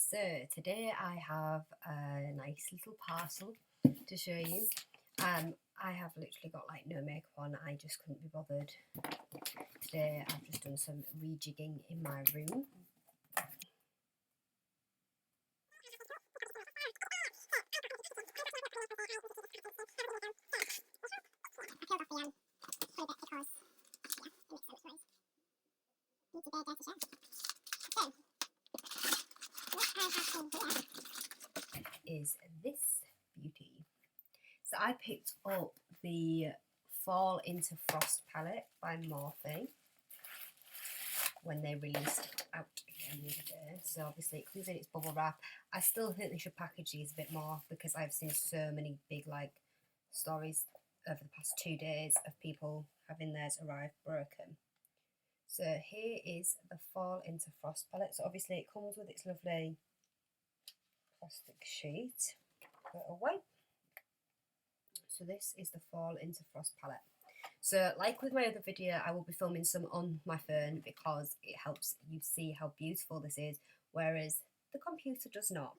So today I have a nice little parcel to show you. I have literally got like no makeup on. I just couldn't be bothered. Today I've just done some rejigging in my room. Is this beauty. So I picked up the Fall Into Frost palette by Morphe when they released it out again the other day. So obviously it comes in its bubble wrap. I still think they should package these a bit more because I've seen so many big like stories over the past 2 days of people having theirs arrive broken. So here is the Fall Into Frost palette. So obviously it comes with its lovely plastic sheet. Put away. So this is the Fall Into Frost palette. So like with my other video, I will be filming some on my phone because it helps you see how beautiful this is, whereas the computer does not.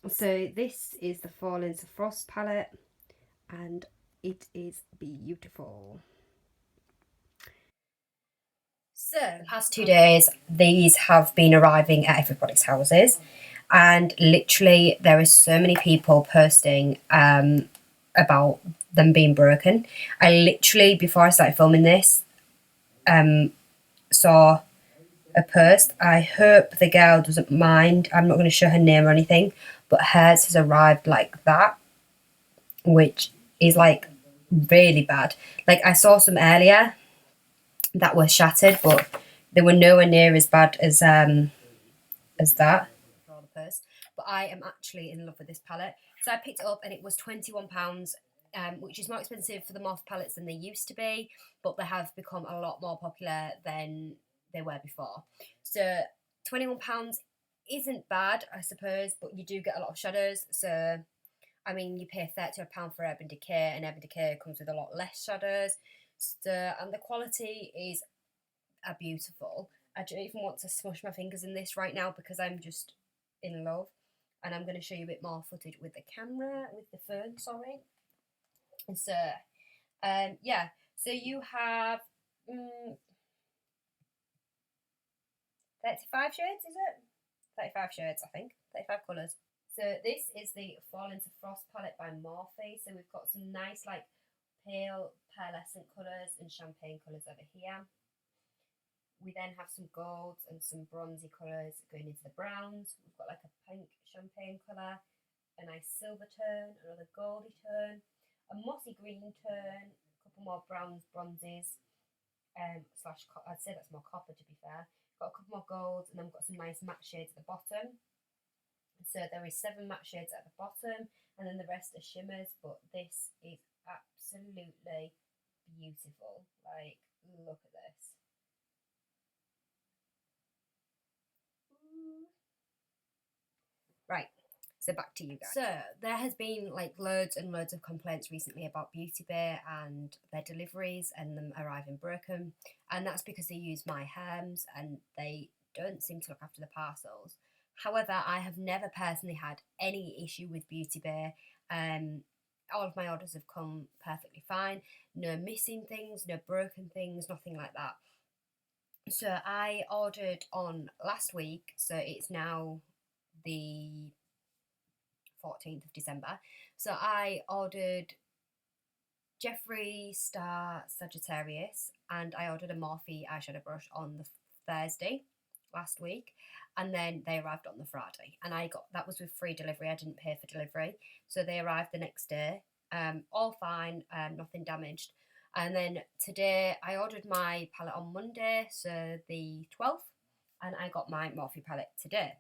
So this is the Fall Into Frost palette and it is beautiful. So the past 2 days, these have been arriving at everybody's houses, and literally there is so many people posting about them being broken. I literally, before I started filming this, saw a post. I hope the girl doesn't mind. I'm not going to show her name or anything, but hers has arrived like that, which is like really bad. Like I saw some earlier that were shattered, but they were nowhere near as bad as that. But I am actually in love with this palette. So I picked it up and it was £21, which is more expensive for the Morphe palettes than they used to be, but they have become a lot more popular than they were before. So £21 isn't bad, I suppose, but you do get a lot of shadows. So I mean, you pay £30 for Urban Decay, and Urban Decay comes with a lot less shadows. So, and the quality is beautiful. I don't even want to smush my fingers in this right now because I'm just in love. And I'm going to show you a bit more footage with the camera, with the phone, sorry. So, yeah. So you have 35 shades, is it? 35 shades, I think. 35 colours. So this is the Fall Into Frost palette by Morphe. So we've got some nice like pale pearlescent colours and champagne colours over here. We then have some golds and some bronzy colours going into the browns. We've got like a pink champagne colour, a nice silver tone, another goldy tone, a mossy green tone, a couple more browns, bronzes, slash, I'd say that's more copper to be fair. Got a couple more golds, and then we've got some nice matte shades at the bottom. So there is 7 matte shades at the bottom, and then the rest are shimmers, but this is absolutely beautiful. Like, look at this. Right, so back to you guys. So there has been like loads and loads of complaints recently about Beauty Bay and their deliveries and them arriving broken, and that's because they use My Herms and they don't seem to look after the parcels. However, I have never personally had any issue with Beauty Bay. All of my orders have come perfectly fine. No missing things, no broken things, nothing like that. So I ordered on last week, so it's now the 14th of December. So I ordered Jeffree Star Sagittarius, and I ordered a Morphe eyeshadow brush on the Thursday last week, and then they arrived on the Friday, and that was with free delivery. I didn't pay for delivery, so they arrived the next day, all fine, nothing damaged. And then today I ordered my palette on Monday, so the 12th, and I got my Morphe palette today.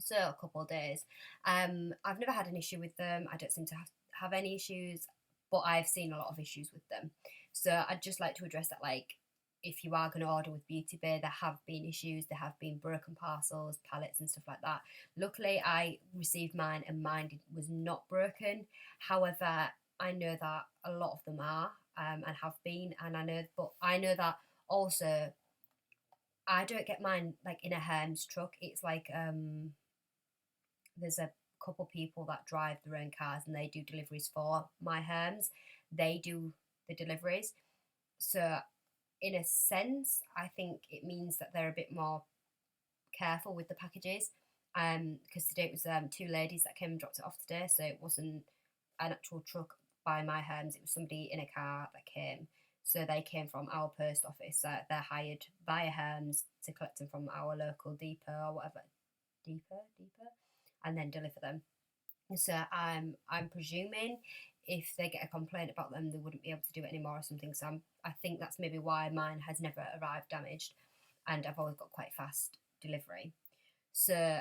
So a couple of days. I've never had an issue with them. I don't seem to have any issues, but I've seen a lot of issues with them. So I'd just like to address that, like, if you are going to order with Beauty Bay, there have been issues, there have been broken parcels, palettes and stuff like that. Luckily, I received mine and mine was not broken. However, I know that a lot of them are and have been, and I know that also I don't get mine like in a Hermes truck. It's like there's a couple people that drive their own cars and they do deliveries for my Hermes. They do the deliveries. So in a sense, I think it means that they're a bit more careful with the packages. Because today it was two ladies that came and dropped it off today, so it wasn't an actual truck by my Hermes. It was somebody in a car that came. So they came from our post office. They're hired by Hermes to collect them from our local depot or whatever, depot, and then deliver them. So I'm presuming if they get a complaint about them, they wouldn't be able to do it anymore or something. So I think that's maybe why mine has never arrived damaged, and I've always got quite fast delivery. So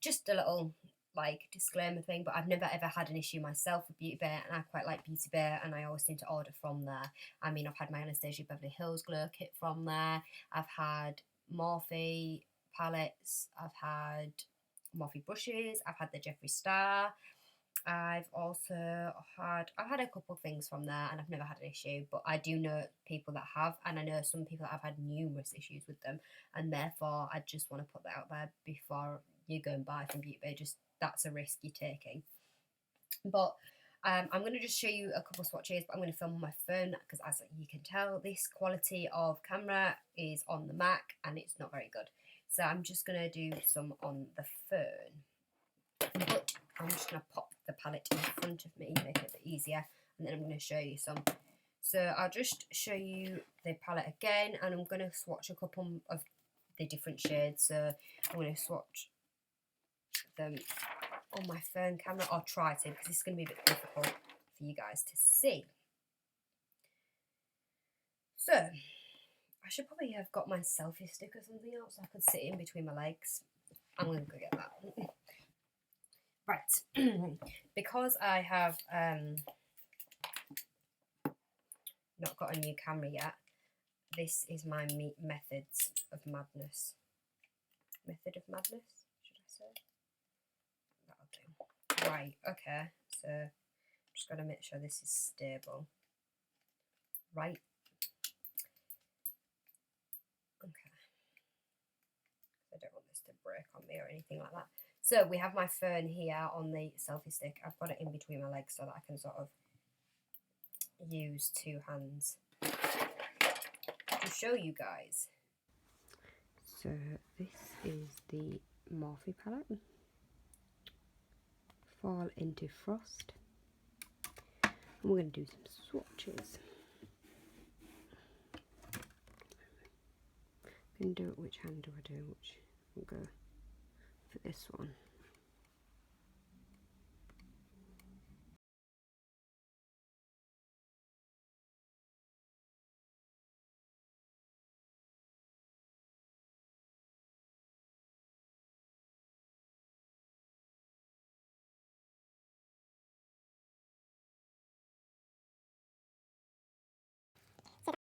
just a little like disclaimer thing, but I've never ever had an issue myself with Beauty Bay, and I quite like Beauty Bay, and I always seem to order from there. I mean, I've had my Anastasia Beverly Hills Glow kit from there. I've had Morphe palettes. I've had Morphe brushes. I've had the Jeffree Star. I've had a couple of things from there, and I've never had an issue. But I do know people that have, and I know some people that have had numerous issues with them, and therefore I just want to put that out there before you go and buy from Beauty Bay. Just that's a risk you're taking. But I'm going to just show you a couple of swatches, but I'm going to film on my phone because, as you can tell, this quality of camera is on the Mac and it's not very good. So I'm just going to do some on the phone. But I'm just going to pop the palette in front of me, make it a bit easier, and then I'm going to show you some. So I'll just show you the palette again, and I'm going to swatch a couple of the different shades. So I'm going to swatch them on my phone camera, or try to, because this is going to be a bit difficult for you guys to see. So I should probably have got my selfie stick or something else so I could sit in between my legs. I'm going to go get that. Right, because I have not got a new camera yet, this is my methods of madness. Method of madness, should I say? That'll do. Right, okay, so I'm just going to make sure this is stable. Right. Okay. I don't want this to break on me or anything like that. So we have my phone here on the selfie stick. I've got it in between my legs so that I can sort of use two hands to show you guys. So this is the Morphe palette. Fall into Frost. And we're going to do some swatches. Can do it. Which hand do I do? Which I'll go for this one.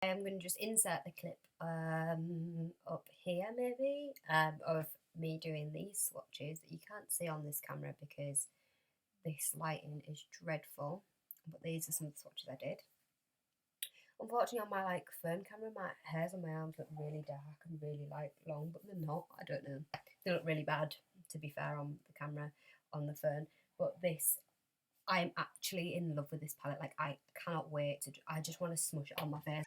I'm going to just insert the clip up here maybe of me doing these swatches that you can't see on this camera because this lighting is dreadful, but these are some of the swatches I did. Unfortunately, on my like phone camera, my hairs on my arms look really dark and really like long, but they're not. I don't know. They look really bad, to be fair, on the camera, on the phone. But this, I'm actually in love with this palette. Like I cannot wait to. I just want to smush it on my face.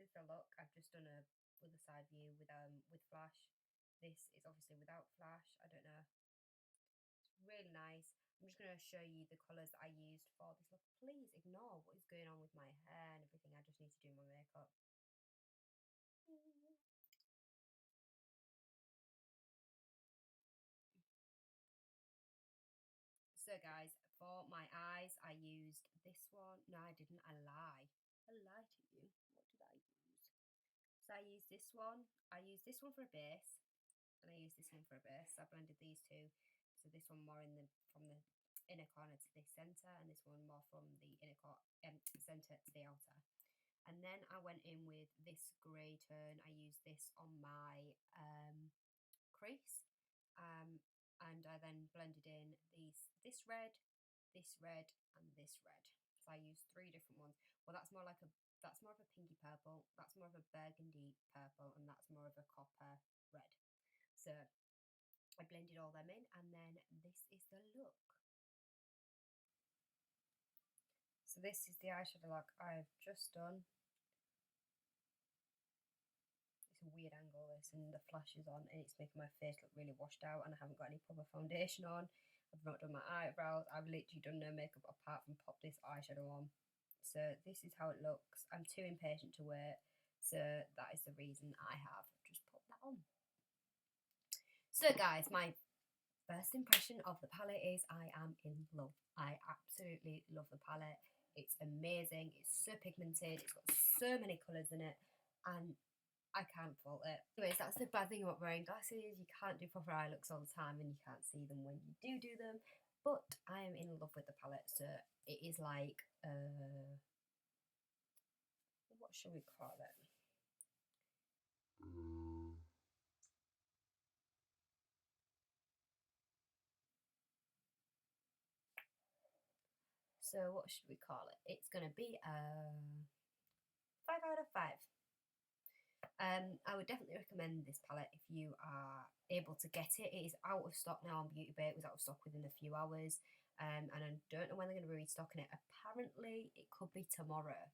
is the look. I've just done a with a side view with flash. This is obviously without flash. I don't know. It's really nice. I'm just going to show you the colours that I used for this look. Please ignore what is going on with my hair and everything. I just need to do my makeup. So guys, for my eyes, I used this one. No, I didn't. I lie. I lie to you. What did I use? So I used this one. I used this one for a base, and I used this one for a base. So I blended these two. So this one more in the from the inner corner to the centre, and this one more from the centre to the outer. And then I went in with this grey tone. I used this on my crease, and I then blended in this red, and this red. So I used 3 different ones. Well, that's more of a pinky purple. That's more of a burgundy purple, and that's more of a copper red. So I blended all them in, and then this is the look. So this is the eyeshadow look I've just done. It's a weird angle this, and the flash is on, and it's making my face look really washed out, and I haven't got any proper foundation on. I've not done my eyebrows. I've literally done no makeup apart from pop this eyeshadow on. So this is how it looks. I'm too impatient to wait, so that is the reason I have just popped that on. So guys, my first impression of the palette is I am in love. I absolutely love the palette. It's amazing. It's so pigmented. It's got so many colours in it, and I can't fault it. Anyways, that's the bad thing about wearing glasses. You can't do proper eye looks all the time, and you can't see them when you do them. But I am in love with the palette, so it is like, what should we call it? So what should we call it? It's going to be a 5 out of 5. I would definitely recommend this palette if you are able to get it. It is out of stock now on Beauty Bay. It was out of stock within a few hours, and I don't know when they're going to be restocking it. Apparently, it could be tomorrow,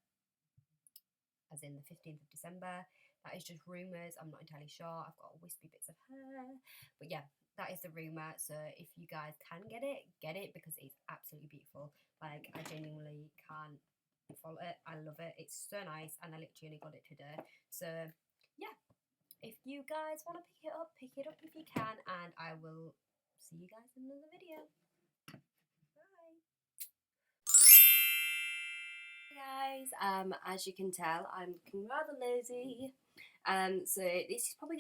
as in the 15th of December. That is just rumours. I'm not entirely sure. I've got wispy bits of hair, but yeah, that is the rumour. So if you guys can get it because it's absolutely beautiful. Like, I genuinely can't fault it. I love it. It's so nice, and I literally got it today. So yeah, if you guys want to pick it up if you can, and I will see you guys in another video. Bye. Hey guys, as you can tell, I'm looking rather lazy. So this is probably